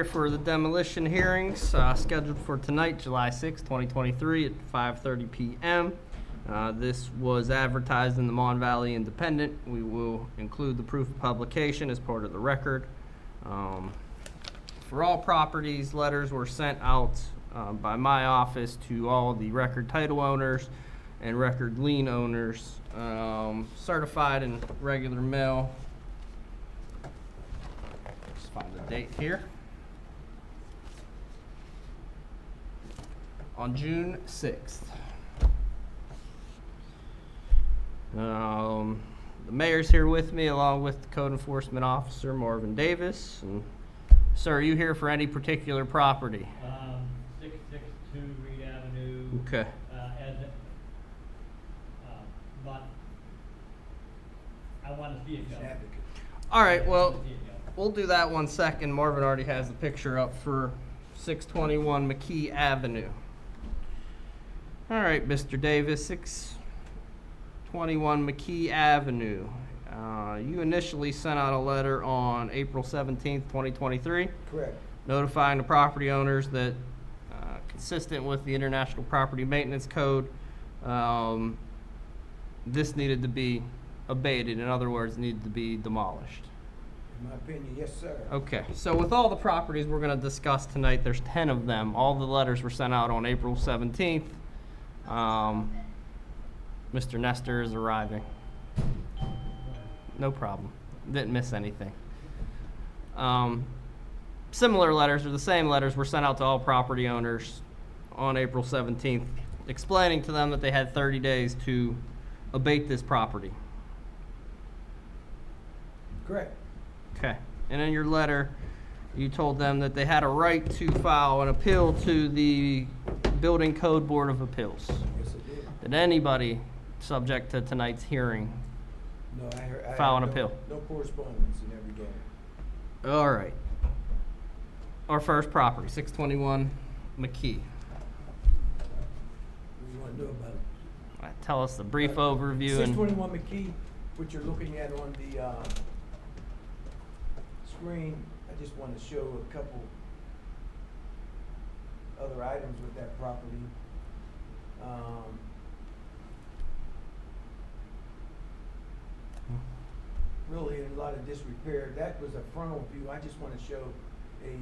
For the demolition hearings scheduled for tonight, July 6, 2023 at 5:30 p.m. This was advertised in the Mon Valley Independent. We will include the proof of publication as part of the record. For all properties, letters were sent out by my office to all the record title owners and record lien owners, certified in regular mail. Just find the date here. On June 6th. The mayor's here with me, along with the code enforcement officer, Marvin Davis. And, sir, are you here for any particular property? 662 Reed Avenue. Okay. But I want to see it go. All right, well, we'll do that one second. Marvin already has the picture up for 621 McKee Avenue. All right, Mr. Davis, 621 McKee Avenue. You initially sent out a letter on April 17th, 2023. Correct. Notifying the property owners that, consistent with the International Property Maintenance Code, this needed to be abated. In other words, needed to be demolished. In my opinion, yes, sir. Okay, so with all the properties we're going to discuss tonight, there's 10 of them. All the letters were sent out on April 17th. Mr. Nestor is arriving. No problem. Didn't miss anything. Similar letters, or the same letters, were sent out to all property owners on April 17th, explaining to them that they had 30 days to abate this property. Correct. Okay. And in your letter, you told them that they had a right to file an appeal to the Building Code Board of Appeals. Yes, I did. Did anybody subject to tonight's hearing No, I file an had appeal? No correspondence in every game. All right. Our first property, 621 McKee. What do you want to know about it? Tell us the brief overview. 621 McKee, what you're looking at on the screen, I just want to show a couple other items with that property. Really in a lot of disrepair. That was a frontal view. I just want to show a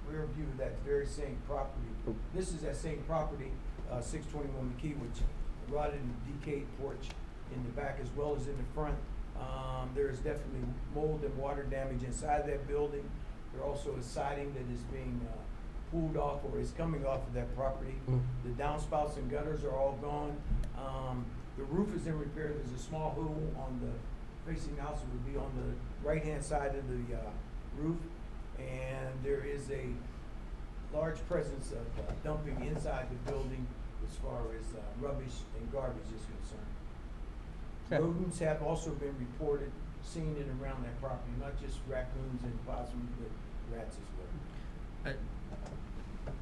rear view of that very same property. This is that same property, 621 McKee, which rotted and decayed porch in the back as well as in the front. There is definitely mold and water damage inside that building. There also is siding that is being pulled off or is coming off of that property. The downspouts and gutters are all gone. The roof is in repair. There's a small hole on the facing house. It would be on the right-hand side of the roof. And there is a large presence of dumping inside the building as far as rubbish and garbage is concerned. Okay. Rodents have also been reported seen in and around that property, not just raccoons and possums, but rats as well.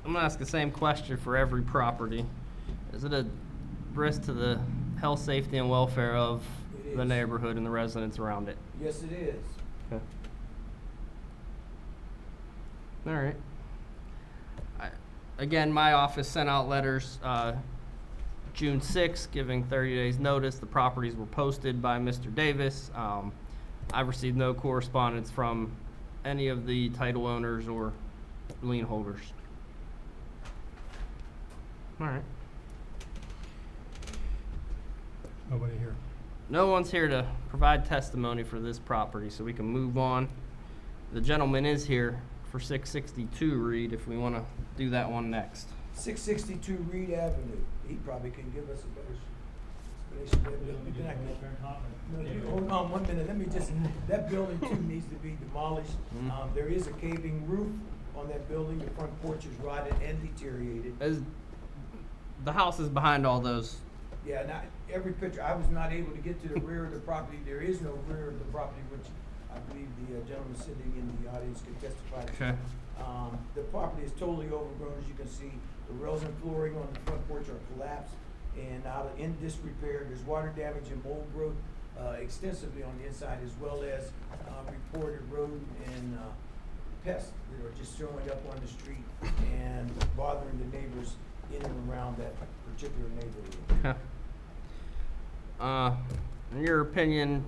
I'm going to ask the same question for every property. Is it a risk to the health, safety, and welfare of the neighborhood and the residents around it? Yes, it is. Okay. All right. Again, my office sent out letters June 6th, giving 30 days notice. The properties were posted by Mr. Davis. I've received no correspondence from any of the title owners or lien holders. All right. Nobody here. No one's here to provide testimony for this property, so we can move on. The gentleman is here for 662 Reed, if we want to do that one next. 662 Reed Avenue. He probably can give us a better explanation. Hold on 1 minute. Let me just, that building too needs to be demolished. There is a caving roof on that building. The front porch is rotted and deteriorated. The house is behind all those. Yeah, now, every picture, I was not able to get to the rear of the property. There is no rear of the property, which I believe the gentleman sitting in the audience could testify to. Okay. The property is totally overgrown, as you can see. The rails and flooring on the front porch are collapsed and in disrepair. There's water damage and mold growth extensively on the inside, as well as reported rodent and pests that are just showing up on the street and bothering the neighbors in and around that particular neighborhood. In your opinion,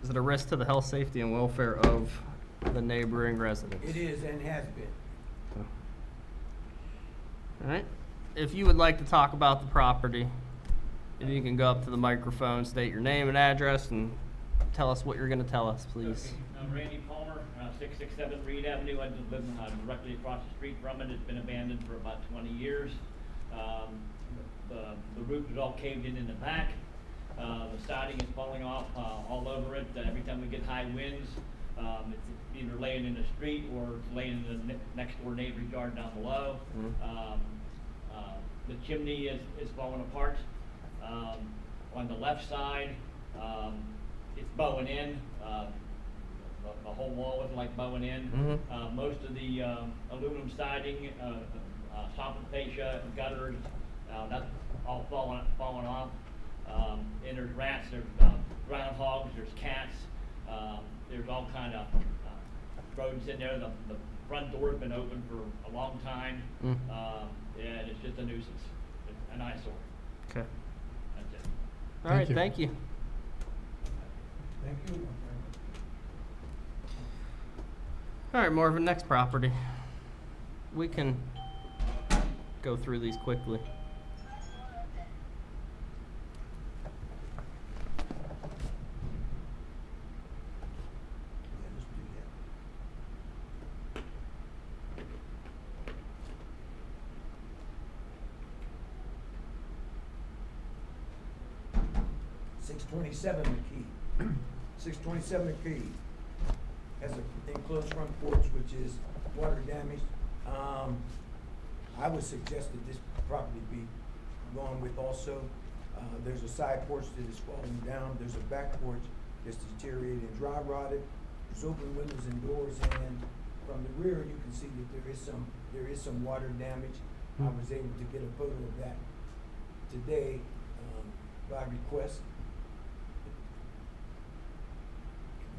is it a risk to the health, safety, and welfare of the neighboring residents? It is and has been. All right. If you would like to talk about the property, if you can go up to the microphone, state your name and address, and tell us what you're going to tell us, please. Okay, I'm Randy Palmer, 667 Reed Avenue. I just live directly across the street from it. It's been abandoned for about 20 years. The roof is all caved in the back. The siding is falling off all over it. Every time we get high winds, it's either laying in the street or it's laying in the next door neighbor's yard down below. The chimney is falling apart. On the left side, it's bowing in. The whole wall is like bowing in. Most of the aluminum siding, soffit fascia, gutters, that's all falling off. And there's rats, there's groundhogs, there's cats, there's all kind of rodents in there. The front door's been open for a long time, and it's just a nuisance, it's an eyesore. Okay. That's it. All right. you. Thank you. Thank you. All right, Marvin. Next property. We can go through these quickly. Yeah, let's do that. $627 McKee. 627 McKee has an enclosed front porch which is water damaged. I would suggest that this property be gone with also. There's a side porch that is falling down. There's a back porch that's deteriorated and dry rotted. There's open windows and doors, and from the rear you can see that there is some water damage. I was able to get a photo of that today by request.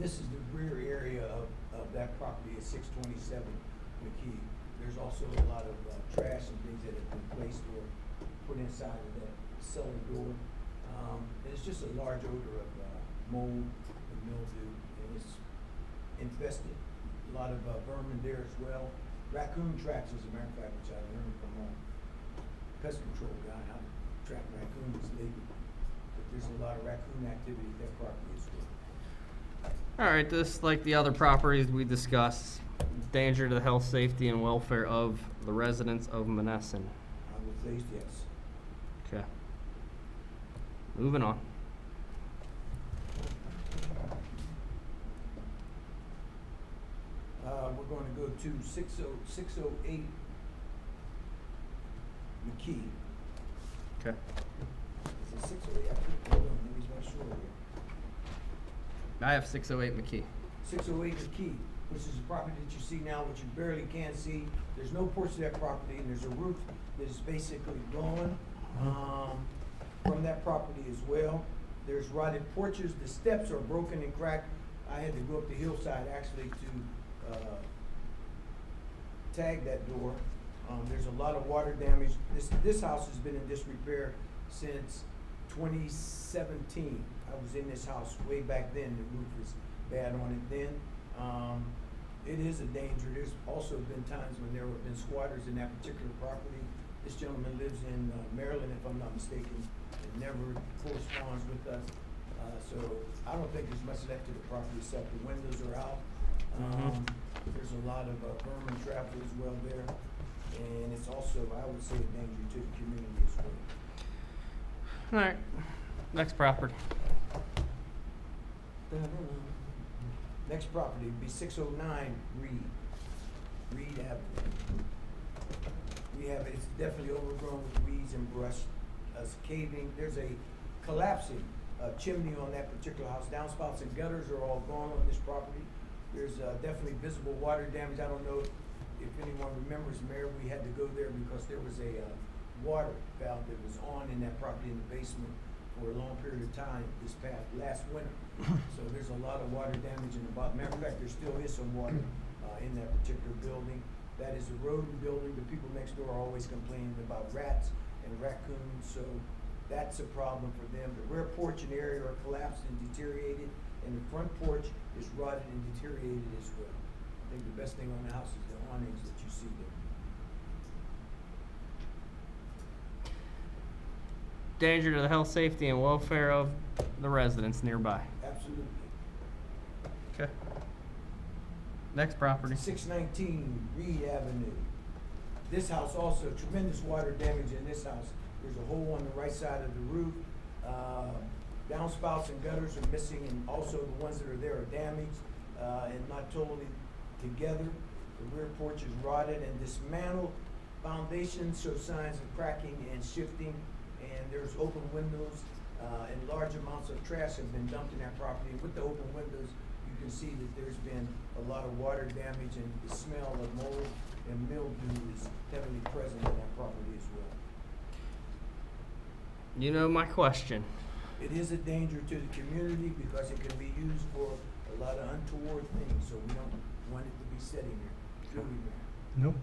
This is the rear area of that property at 627 McKee. There's also a lot of trash and things that have been placed or put inside of that cellar door. And it's just a large odor of mold and mildew, and it's infested. A lot of vermin there as well. Raccoon tracks, as a matter of fact, which I learned from our pest control guy, how to track raccoons legally. But there's a lot of raccoon activity at that property as well. All right, this, like the other properties we discussed, danger to the health, safety, and welfare of the residents of Monessen. I would place yes. Okay. Moving on. We're going to go to 608 McKee. Okay. Is it 608? Hold on, let me make sure here. I have 608 McKee. 608 McKee, which is a property that you see now, which you barely can see. There's no porch to that property, and there's a roof that is basically gone from that property as well. There's rotted porches. The steps are broken and cracked. I had to go up the hillside actually to tag that door. There's a lot of water damage. This house has been in disrepair since 2017. I was in this house way back then. The roof was bad on it then. It is a danger. There's also been times when there have been squatters in that particular property. This gentleman lives in Maryland, if I'm not mistaken, and never corresponds with us. So I don't think there's much left to the property except the windows are out. There's a lot of vermin travel as well there. And it's also, I would say, a danger to the community as well. All right. Next property. Next property would be 609 Reed Avenue. It's definitely overgrown with weeds and brush. It's caving. There's a collapsing chimney on that particular house. Downspouts and gutters are all gone on this property. There's definitely visible water damage. I don't know if anyone remembers, Mayor, we had to go there because there was a water valve that was on in that property in the basement for a long period of time last winter. So there's a lot of water damage in the bottom. Matter of fact, there still is some water in that particular building. That is a rodent building. The people next door are always complaining about rats and raccoons, so that's a problem for them. The rear porch and area are collapsed and deteriorated, and the front porch is rotted and deteriorated as well. I think the best thing on the house is the awnings that you see there. Danger to the health, safety, and welfare of the residents nearby. Absolutely. Okay. Next property. 619 Reed Avenue. This house also, tremendous water damage in this house. There's a hole on the right side of the roof. Downspouts and gutters are missing, and also the ones that are there are damaged and not totally together. The rear porch is rotted and dismantled. Foundations show signs of cracking and shifting, and there's open windows and large amounts of trash have been dumped in that property. And with the open windows, you can see that there's been a lot of water damage, and the smell of mold and mildew is heavily present in that property as well. You know my question. It is a danger to the community because it can be used for a lot of untoward things, so we don't want it to be sitting there. Do we, Mayor? Nope.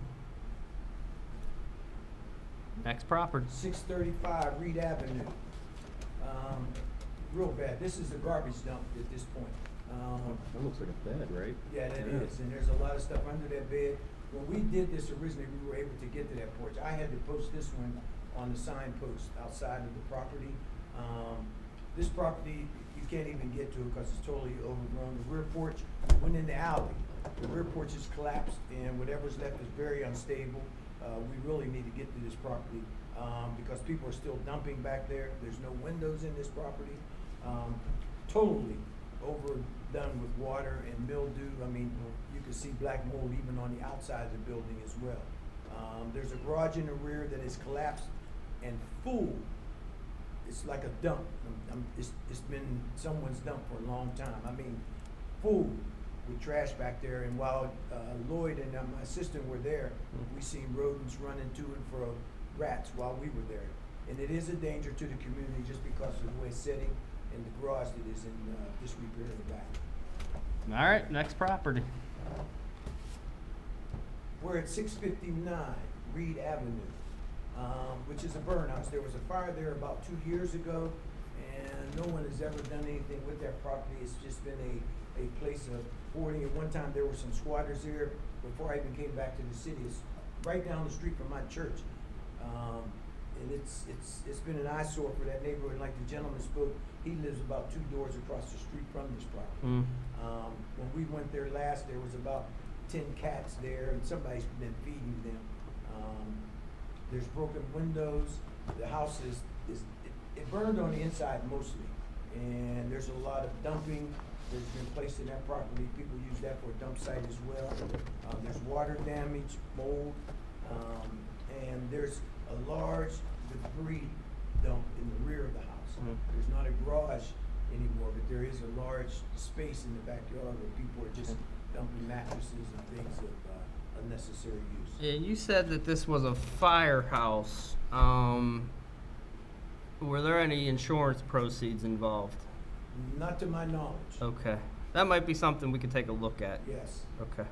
Next property. 635 Reed Avenue. Real bad. This is a garbage dump at this point. That looks like a bed, right? Yeah, that is, and there's a lot of stuff under that bed. When we did this originally, we were able to get to that porch. I had to post this one on the signpost outside of the property. This property, you can't even get to it because it's totally overgrown. The rear porch went in the alley. The rear porch is collapsed, and whatever's left is very unstable. We really need to get to this property because people are still dumping back there. There's no windows in this property. Totally overdone with water and mildew. I mean, you can see black mold even on the outside of the building as well. There's a garage in the rear that is collapsed and full. It's like a dump. It's been someone's dump for a long time. I mean, full with trash back there. And while Lloyd and my assistant were there, we seen rodents running to and fro, rats while we were there. And it is a danger to the community just because of the way it's sitting and the garage that is in disrepair in the back. All right, next property. We're at 659 Reed Avenue, which is a burn house. There was a fire there about 2 years ago, and no one has ever done anything with that property. It's just been a place of hoarding. At one time, there were some squatters there before I even came back to the city. It's right down the street from my church. And it's been an eyesore for that neighborhood. Like the gentleman spoke, he lives about 2 doors across the street from this property. When we went there last, there was about 10 cats there, and somebody's been feeding them. There's broken windows. The house it burned on the inside mostly, and there's a lot of dumping that's been placed in that property. People use that for a dump site as well. There's water damage, mold, and there's a large debris dump in the rear of the house. There's not a garage anymore, but there is a large space in the backyard where people are just dumping mattresses and things of unnecessary use. Yeah, you said that this was a firehouse. Were there any insurance proceeds involved? Not to my knowledge. Okay. That might be something we could take a look at. Yes. Okay.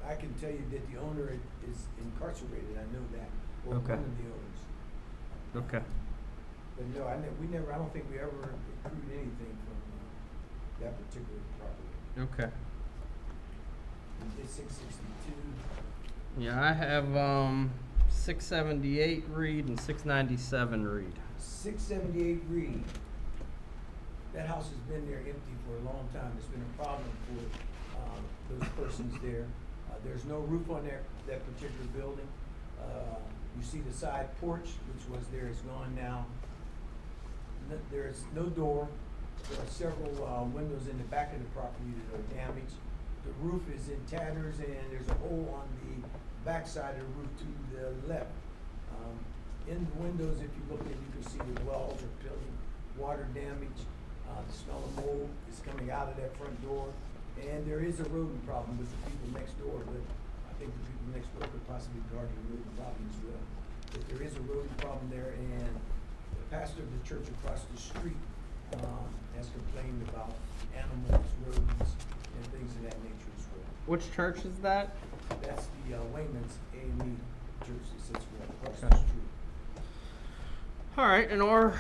I can tell you that the owner is incarcerated, I know that, or Okay. one of the owners. Okay. But no, I don't think we ever accrued anything from that particular property. Okay. It's 662. Yeah, I have 678 Reed and 697 Reed. 678 Reed. That house has been there empty for a long time. It's been a problem for those persons there. There's no roof on that particular building. You see the side porch, which was there, is gone now. There's no door. There are several windows in the back of the property that are damaged. The roof is in tatters, and there's a hole on the back side of the roof to the left. In the windows, if you look in, you can see the walls are peeling, water damage. The smell of mold is coming out of that front door. And there is a rodent problem with the people next door, but I think the people next door could possibly guard the rodent problem as well. But there is a rodent problem there, and the pastor of the church across the street has complained about animals, rodents, and things of that nature as well. Which church is that? That's the Wayman's A&E Church that sits right across the Okay. street. All right, and our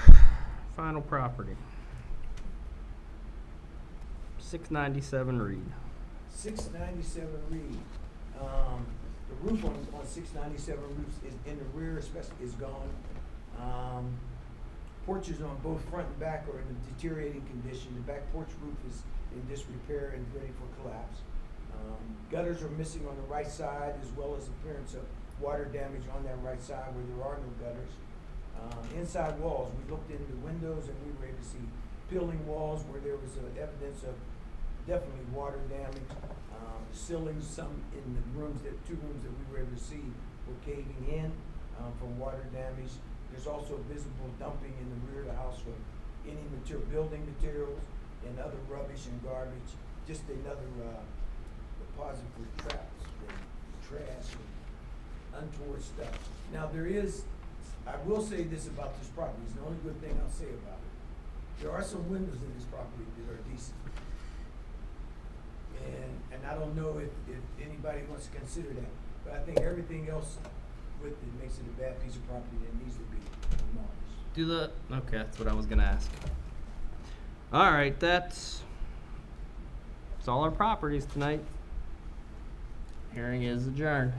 final property. 697 Reed. 697 Reed. The roof on 697 roofs is in the rear, especially, is gone. Porches on both front and back are in a deteriorating condition. The back porch roof is in disrepair and ready for collapse. Gutters are missing on the right side, as well as appearance of water damage on that right side where there are no gutters. Inside walls, we looked in the windows and we were able to see peeling walls where there was evidence of definitely water damage. The ceilings, some in the rooms, two rooms that we were able to see were caving in from water damage. There's also visible dumping in the rear of the house of any building materials and other rubbish and garbage. Just another deposit for traps and trash and untoward stuff. Now I will say this about this property, it's the only good thing I'll say about it. There are some windows in this property that are decent. And I don't know if anybody wants to consider that, but I think everything else with it makes it a bad piece of property that needs to be demolished. Okay, that's what I was gonna ask. All right, that's all our properties tonight. Hearing is adjourned.